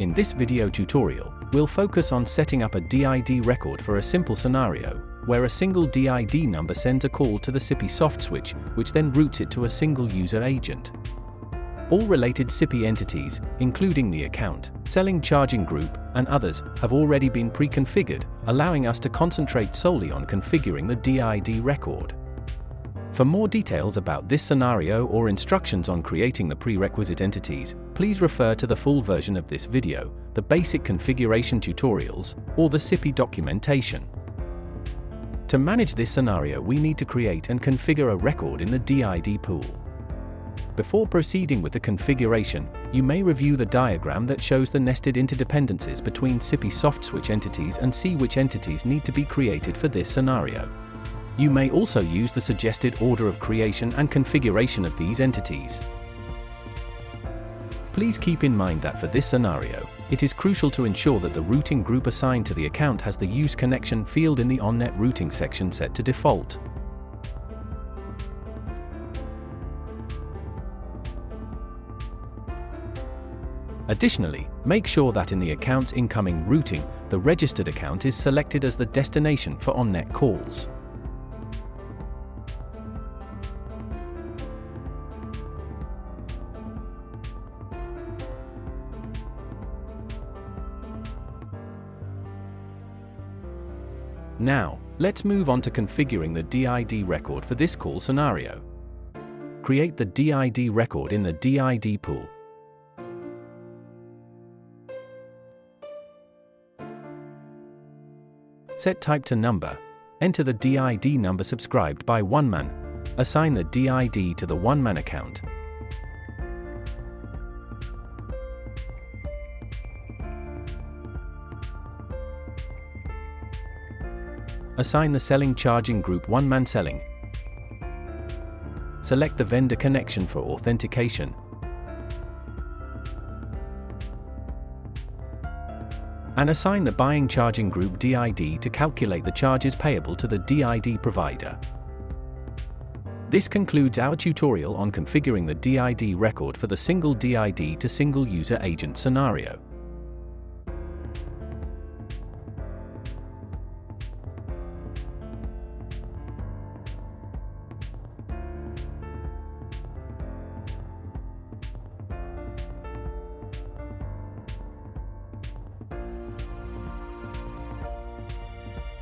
In this video tutorial, we'll focus on setting up a DID record for a simple scenario, where a single DID number sends a call to the Sippy soft switch, which then routes it to a single user agent. All related Sippy entities, including the account, selling charging group, and others, have already been pre-configured, allowing us to concentrate solely on configuring the DID record. For more details about this scenario or instructions on creating the prerequisite entities, please refer to the full version of this video, the basic configuration tutorials, or the Sippy documentation. To manage this scenario, we need to create and configure a record in the DID pool. Before proceeding with the configuration, you may review the diagram that shows the nested interdependencies between Sippy soft switch entities and see which entities need to be created for this scenario. You may also use the suggested order of creation and configuration of these entities. Please keep in mind that for this scenario, it is crucial to ensure that the routing group assigned to the account has the use connection field in the OnNet routing section set to default. Additionally, make sure that in the account's incoming routing, the registered account is selected as the destination for OnNet calls. Now, let's move on to configuring the DID record for this call scenario. Create the DID record in the DID pool. Set type to number. Enter the DID number subscribed by OneMan. Assign the DID to the OneMan account. Assign the selling charging group OneMan selling. Select the vendor connection for authentication. And assign the buying charging group DID to calculate the charges payable to the DID provider. This concludes our tutorial on configuring the DID record for the single DID to single user agent scenario.